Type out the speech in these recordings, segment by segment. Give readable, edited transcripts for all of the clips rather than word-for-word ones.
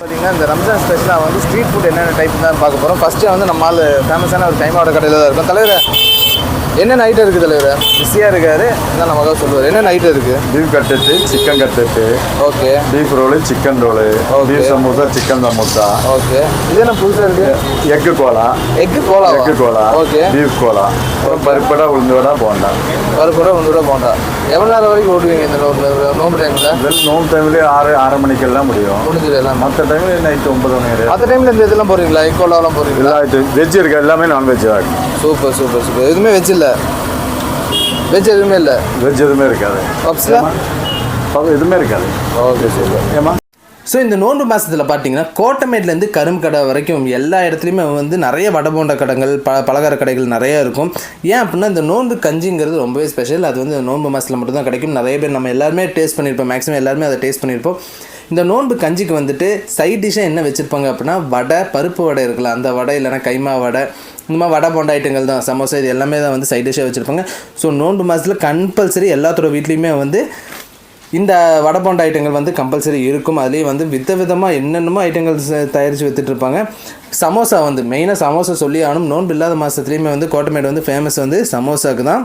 பார்த்தீங்கன்னா இந்த ரம்ஜான் ஸ்பெஷலாக வந்து ஸ்ட்ரீட் ஃபுட் என்னென்ன டைப் தான் பார்க்க போகிறோம். ஃபஸ்ட்டு வந்து நம்ம ஃபேமஸான ஒரு கைமாவோட கடையில் தான் இருக்கும். தலைவர் என்னென்ன ஐட்டம் இருக்குது தலைவர்? பிஸியாக இருக்காரு தான் நமக்காக சொல்லுவார். என்னென்ன ஐட்டம் இருக்குது? Beef cutlet, chicken cutlet, okay, beef roll, chicken roll, beef samosa, chicken samosa, okay. இது என்ன புதுசாக இருக்குது? எக்கு கோலா, எக்கு கோலா, ஓகே, பீஃப் கோலா, அப்புறம் பருப்படா, உளுந்து வடை, போண்டா. பருப்படா, உளுந்து வடை, போண்டா. எவ்வளோ நேரம் வரைக்கும் ஓடுவீங்க இந்த நோம்பு டைமில்? நோம்பு டைம்லேயே 6 மணிக்கெல்லாம் முடியும். முடிஞ்சது எல்லாம். மற்ற டைமில் நைட்டு 9 மணி வரை. மற்ற டைமில் இந்த இதெல்லாம் போடுறீங்களா? எக் கோலாவெல்லாம் போடுறீங்களா? வெஜ் இருக்குது, எல்லாமே நான்வெஜ் தான். Super super super. எதுவுமே வெஜ் இல்லை? வெஜ் எதுவுமே இல்லை? வெஜ் எதுவுமே இருக்காது. பப்ஸில் எதுவுமே இருக்காது. Okay super. ஏமா ஸோ இந்த நோன்பு மாதத்தில் பார்த்தீங்கன்னா கோட்டமேட்லேருந்து கரும்பு கடை வரைக்கும் எல்லா இடத்துலையுமே வந்து நிறைய வடை போண்டா கடைகள் பலகார கடைகள் நிறையா இருக்கும். ஏன் அப்படின்னா இந்த நோன்பு கஞ்சிங்கிறது ரொம்பவே ஸ்பெஷல். அது வந்து நோன்பு மாதத்தில் மட்டும்தான் கிடைக்கும். நிறைய பேர் நம்ம எல்லாருமே டேஸ்ட் பண்ணியிருப்போம். மேக்ஸிமம் எல்லாருமே அதை டேஸ்ட் பண்ணியிருப்போம். இந்த நோன்பு கஞ்சிக்கு வந்துட்டு சைட் டிஷ்ஷாக என்ன வச்சுருப்பாங்க அப்படின்னா வடை, பருப்பு வடை இருக்குல்ல அந்த வடை, இல்லைனா கைமா வடை, இந்த மாதிரி வடை போண்டா ஐட்டங்கள் தான், சமோசா, இது எல்லாமே தான் வந்து சைட் டிஷ்ஷாக வச்சுருப்பாங்க. ஸோ நோன்பு மாதத்தில் கம்பல்சரி எல்லாத்தோட வீட்லேயுமே வந்து இந்த வடை போண்டா ஐட்டங்கள் வந்து கம்பல்சரி இருக்கும். அதுலேயே வந்து விதவிதமாக என்னென்னமோ ஐட்டங்கள் தயாரித்து விற்றுட்ருப்பாங்க. சமோசா வந்து மெயினாக சமோசா சொல்லி ஆகணும். நோன்பு இல்லாத மாதத்துலேயுமே வந்து கோட்டமேடு வந்து ஃபேமஸ் வந்து சமோசாவுக்கு தான்.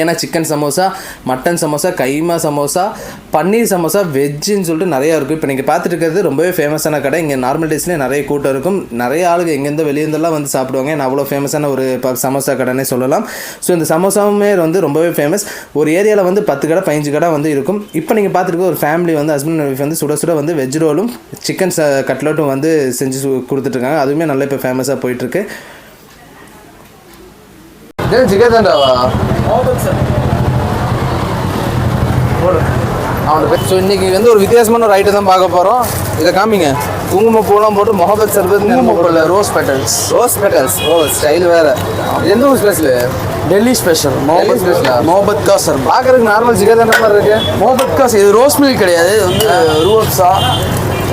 ஏன்னா சிக்கன் சமோசா, மட்டன் சமோசா, கைமா சமோசா, பன்னீர் சமோசா, வெஜ்ஜுன்னு சொல்லிட்டு நிறையா இருக்கும். இப்போ நீங்கள் பார்த்துட்டு இருக்கிறது ரொம்பவே ஃபேமஸான கடை. இங்கே நார்மல் டேஸ்லேயே நிறைய கூட்டம் இருக்கும். நிறைய ஆளுங்க எங்கேருந்து வெளியேருந்தெல்லாம் வந்து சாப்பிடுவாங்க. ஏன்னா அவ்வளோ ஃபேமஸான ஒரு சமோசா கடைனே சொல்லலாம். ஸோ இந்த சமோசாவுமே வந்து ரொம்பவே ஃபேமஸ். ஒரு ஏரியாவில் வந்து 10 கடை 15 கடை வந்து இருக்கும். இப்போ நீங்கள் பார்த்துருக்க ஒரு ஃபேமிலி வந்து ஹஸ்பண்ட் அண்ட் ஒய்ஃப் வந்து சுட சுட வந்து வெஜ் ரோலும் சிக்கன் கட்லெட்டும் வந்து செஞ்சு கொடுத்துட்ருக்காங்க. அதுவுமே நல்லா இப்போ ஃபேமஸாக போயிட்டுருக்கு. ஜிகர்தண்டாவா? ஸோ இன்னைக்கு வந்து ஒரு வித்தியாசமான ஒரு ஐட்டம் தான் பார்க்க போகிறோம். இதை காமிங்க. குங்குமப்பூலாம் போட்டு முகபத் சர்பத், ரோஸ் பெட்டல்ஸ். ஓ ஸ்டைல் வேறு. எந்த ஒரு ஸ்பெஷலு? டெல்லி ஸ்பெஷல் மொஹபத் கா சர்பத். பார்க்குறதுக்கு நார்மல் ஜிகர்தண்டா மாதிரி இருக்குது. மொஹபத் கா இது ரோஸ் மில்க் கிடையாது. இது வந்து ரூஅப்ஸா,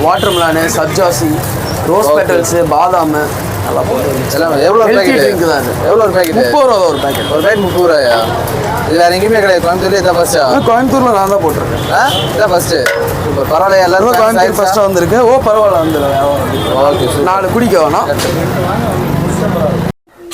வாட்டர் மிலானு, சப்ஜாசி, ரோஸ் பெட்டல்ஸு, பாதாம் நல்லா போட்டு எல்லாம். எவ்வளோ பேக்கெட் ட்ரிங்க் தான்? எவ்வளோ ஒரு பேக்கெட்? 30 ரூபா ஒரு பேக்கெட். ஒரு பேக்கெட் 30 ரூபாயா? இது வேறு எங்கேயுமே கிடையாது. கோயம்புத்தூர்லேயே இதான் ஃபஸ்ட்டா? கோயம்புத்தூரில் நான் தான் போட்டிருக்கேன். இதான் ஃபஸ்ட்டு. இப்போ பரவாயில்ல, எல்லாரும் கோயம்புத்தூர் ஃபஸ்ட்டாக வந்திருக்கு. பரவாயில்ல வந்துடும். ஓகே, 4 குடிக்க வேணாம்.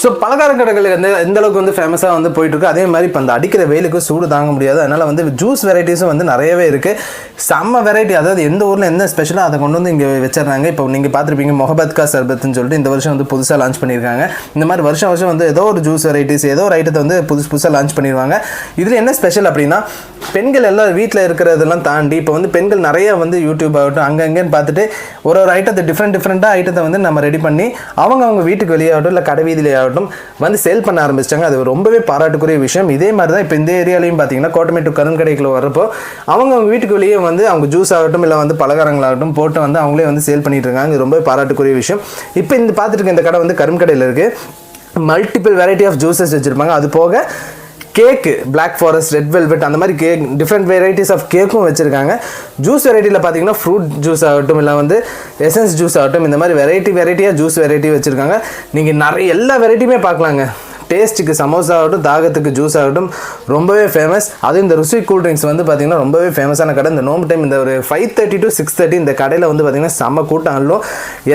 ஸோ பலகார கடைகள் எந்த அளவுக்கு வந்து ஃபேமஸாக வந்து போயிட்டுருக்கு. அதே மாதிரி இப்போ அந்த அடிக்கிற வெயிலுக்கு சூடு தாங்க முடியாது. அதனால் வந்து ஜூஸ் வெரைட்டிஸும் வந்து நிறையவே இருக்குது. செம்ம வெரைட்டி. அதாவது எந்த ஊரில் எந்த ஸ்பெஷலாக அதை கொண்டு வந்து இங்கே வச்சிடறாங்க. இப்போ நீங்கள் பார்த்துருப்பீங்க முகபத் கா சர்பத்னு சொல்லிட்டு இந்த வருஷம் வந்து புதுசாக லான்ச் பண்ணியிருக்காங்க. இந்த மாதிரி வருஷம் வந்து ஏதோ ஒரு ஜூஸ் வெரைட்டிஸ், ஏதோ ஒரு ஐட்டத்தை வந்து புதுசாக லான்ச் பண்ணிடுவாங்க. இதில் என்ன ஸ்பெஷல் அப்படின்னா பெண்கள் எல்லாம் வீட்டில் இருக்கிறதெல்லாம் தாண்டி இப்போ வந்து பெண்கள் நிறைய வந்து யூடியூப் ஆகட்டும் அங்கங்கன்னு பார்த்துட்டு ஒரு ஐட்டத்தை டிஃப்ரெண்ட்டாக ஐட்டத்தை வந்து நம்ம ரெடி பண்ணி அவங்க வீட்டுக்கு வெளியாகட்டும் இல்லை கடை வீதியிலே ஆகட்டும் வந்து சேல் பண்ண ஆரம்பிச்சிட்டாங்க. அது ரொம்பவே பாராட்டுக்குரிய விஷயம். இதே மாதிரி தான் இப்போ இந்த ஏரியாலையும் பார்த்தீங்கன்னா கோட்டமேட்டு கருங்கடைக்குள்ள வரப்போ அவங்க வீட்டுக்கு வெளியே வந்து அவங்க ஜூஸ் ஆகட்டும் இல்லை வந்து பலகாரங்களாகட்டும் போட்டு வந்து அவங்களே வந்து சேல் பண்ணிட்டு இருக்காங்க. இது ரொம்பவே பாராட்டுக்குரிய விஷயம். இப்போ இந்த பார்த்துட்டு இந்த கடை வந்து கருங்கடையில் இருக்குது. மல்டிபிள் வெரைட்டி ஆஃப் ஜூஸஸ் வச்சுருப்பாங்க. அது போக கேக்கு, பிளாக் ஃபாரஸ்ட், ரெட் வெல்வெட், அந்த மாதிரி கேக் டிஃப்ரெண்ட் வெரைட்டிஸ் ஆஃப் கேக்கும் வச்சுருக்காங்க. ஜூஸ் வெரைட்டியில் பார்த்தீங்கன்னா ஃப்ரூட் ஜூஸ் ஆகட்டும் இல்லை வந்து எசன்ஸ் ஜூஸ் ஆகட்டும் இந்த மாதிரி வெரைட்டியாக ஜூஸ் வெரைட்டி வச்சுருக்காங்க. நீங்கள் நிறைய எல்லா வெரைட்டியுமே பார்க்கலாங்க. டேஸ்ட்டுக்கு சமோசா ஆகட்டும், தாகத்துக்கு ஜூஸ் ஆகட்டும் ரொம்பவே ஃபேமஸ். அதுவும் இந்த ருசி கூல் ட்ரிங்க்ஸ் வந்து பார்த்திங்கன்னா ரொம்பவே ஃபேமஸான கடை. இந்த நோம்பு டைம் இந்த ஒரு 5:30 to 6:30 இந்த கடையில் வந்து பார்த்திங்கன்னா செம்ம கூட்டம். ஆகலும்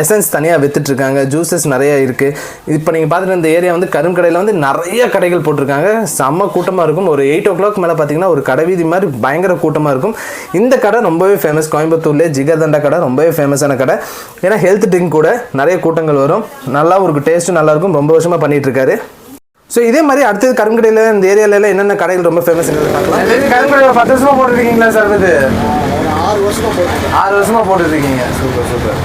எசன்ஸ் தனியாக விற்றுட்ருக்காங்க. ஜூஸஸ் நிறையா இருக்குது. இப்போ நீங்கள் பார்த்துட்டு இந்த ஏரியா வந்து கருங்கடையில் வந்து நிறைய கடைகள் போட்டிருக்காங்க. செம்ம கூட்டமாக இருக்கும். ஒரு 8 o'clock மேலே பார்த்திங்கன்னா ஒரு கடை வீதி மாதிரி பயங்கர கூட்டமாக இருக்கும். இந்த கடை ரொம்பவே ஃபேமஸ். கோயம்புத்தூர்லேயே ஜிகர்தண்டா கடை ரொம்பவே ஃபேமஸான கடை. ஏன்னா ஹெல்த் ட்ரிங்க் கூட நிறைய கூட்டங்கள் வரும். நல்லா ஒரு டேஸ்ட்டும் நல்லாயிருக்கும். ரொம்ப வருஷமாக பண்ணிகிட்ருக்காரு. ஸோ இதே மாதிரி அடுத்தது கருங்கடையில் இந்த ஏரியாவில் என்னென்ன கடைகள் ரொம்ப ஃபேமஸ் பார்க்கலாம். கருங்கடையில் 10 வருஷமாக போட்டுருக்கீங்களா சார்? இது 6 வருஷமாக போட்டுருக்கீங்க. சூப்பர்.